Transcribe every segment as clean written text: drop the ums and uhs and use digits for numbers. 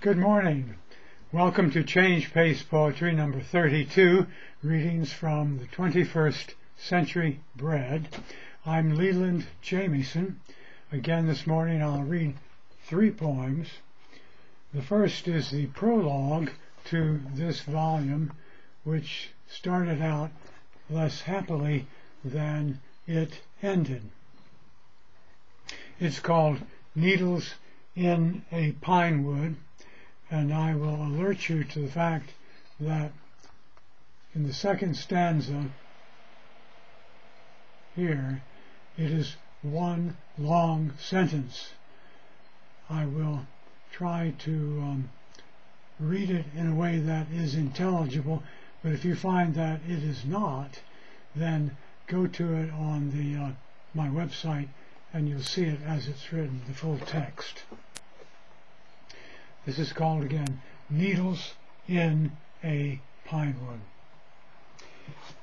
Good morning. Welcome to Change Pace Poetry number 32, readings from the 21st Century Bread. I'm Leland Jamieson. Again this morning I'll read 3 poems. The first is the prologue to this volume, which started out less happily than it ended. It's called Needles in a Pinewood, and I will alert you to the fact that in the second stanza here, it is one long sentence. I will try to read it in a way that is intelligible, but if you find that it is not, then go to it on the my website and you'll see it as it's written, the full text. This is called again, Needles in a Pinewood.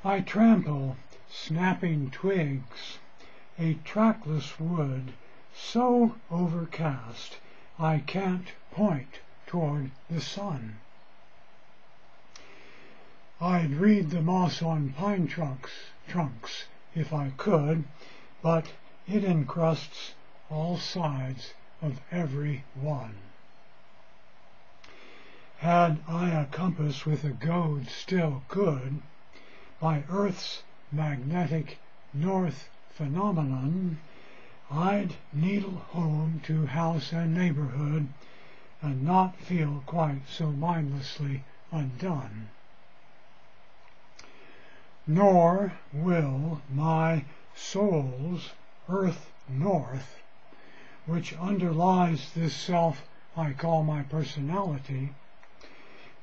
I trample snapping twigs, a trackless wood, so overcast I can't point toward the sun. I'd read the moss on pine trunks if I could, but it encrusts all sides of every one. Had I a compass with a goad still good, by Earth's magnetic north phenomenon, I'd needle home to house and neighborhood, and not feel quite so mindlessly undone. Nor will my soul's earth north, which underlies this self I call my personality,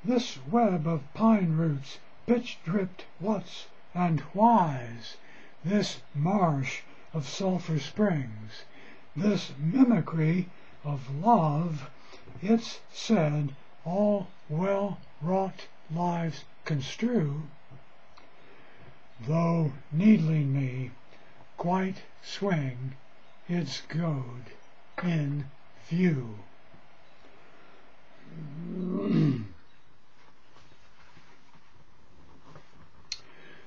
this web of pine roots, pitch-dripped whats and whys, this marsh of sulphur springs, this mimicry of love, it's said all well-wrought lives construe, though needling me quite swing its goad in view.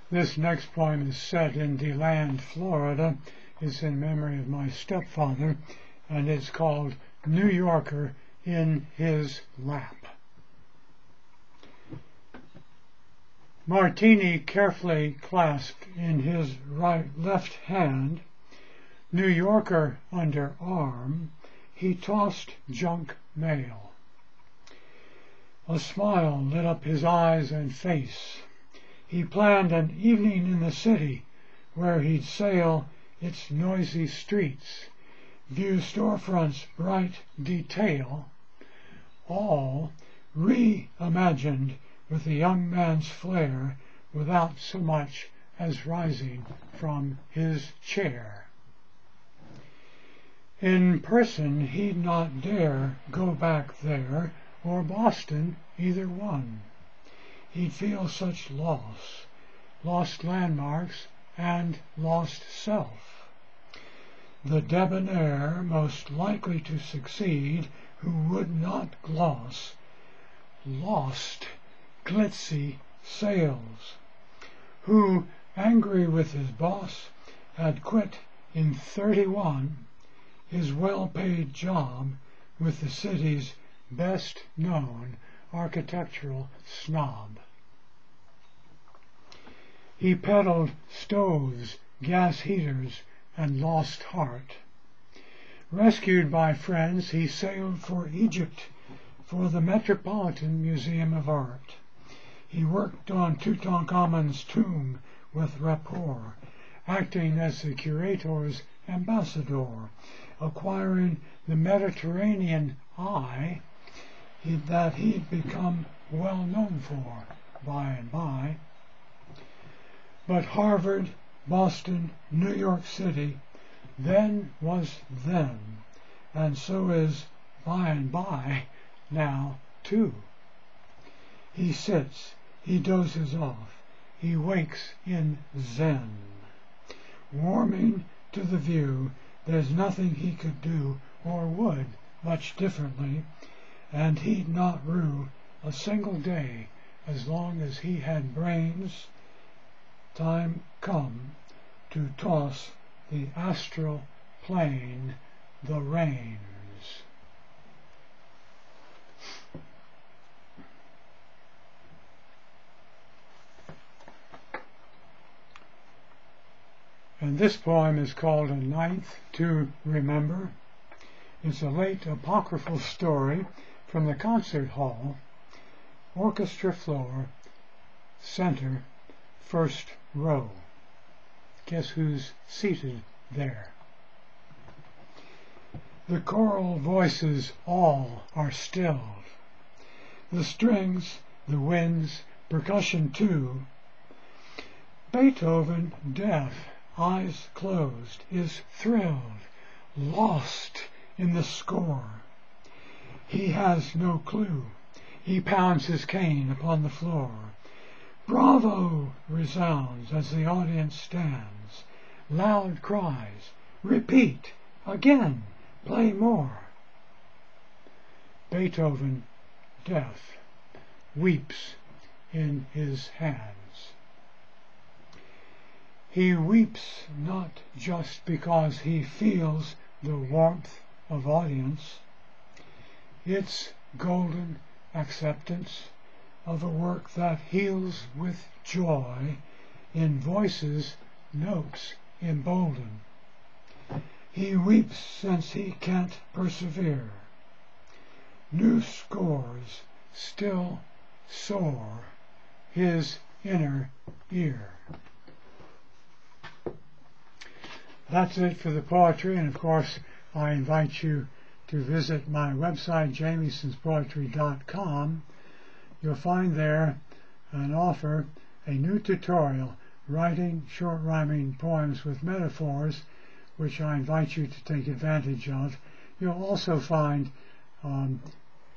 This next poem is set in DeLand, Florida. It's in memory of my stepfather, and it's called New Yorker in His Lap. Martini carefully clasped in his left hand, New Yorker under arm, he tossed junk mail. A smile lit up his eyes and face. He planned an evening in the city where he'd sail its noisy streets, view storefronts' bright detail, all reimagined with a young man's flair without so much as rising from his chair. In person he'd not dare go back there, or Boston, either one. He'd feel such lost landmarks and lost self. The debonair most likely to succeed who would not gloss lost glitzy sails, who, angry with his boss, had quit in 31 his well-paid job with the city's best-known architectural snob. He peddled stoves, gas heaters, and lost heart. Rescued by friends, he sailed for Egypt for the Metropolitan Museum of Art. He worked on Tutankhamun's tomb with rapport, acting as the curator's ambassador, acquiring the Mediterranean eye that he'd become well known for by and by. But Harvard, Boston, New York City, then was then, and so is by and by now too. He sits, he dozes off, he wakes in Zen, warming to the view there's nothing he could do or would much differently, and he'd not rue a single day as long as he had brains. Time come to toss the astral plane the reins. And this poem is called A Ninth to Remember. It's a late apocryphal story from the concert hall, orchestra floor, center, first row. Guess who's seated there? The choral voices all are stilled. The strings, the winds, percussion too. Beethoven, deaf, eyes closed, is thrilled, lost in the score. He has no clue. He pounds his cane upon the floor. Bravo resounds as the audience stands. Loud cries, repeat, again, play more. Beethoven, deaf, weeps in his hands. He weeps not just because he feels the warmth of audience. It's golden acceptance of a work that heals with joy in voices, notes embolden. He weeps since he can't persevere. New scores still soar his inner ear. That's it for the poetry, and of course I invite you to visit my website, jamiesonspoetry.com. You'll find there an offer, a new tutorial, writing short rhyming poems with metaphors, which I invite you to take advantage of. You'll also find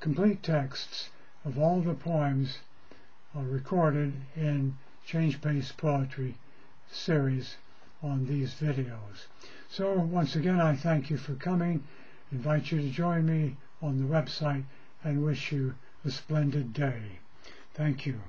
complete texts of all the poems recorded in Change Pace Poetry series on these videos. So once again, I thank you for coming, invite you to join me on the website, and wish you a splendid day. Thank you.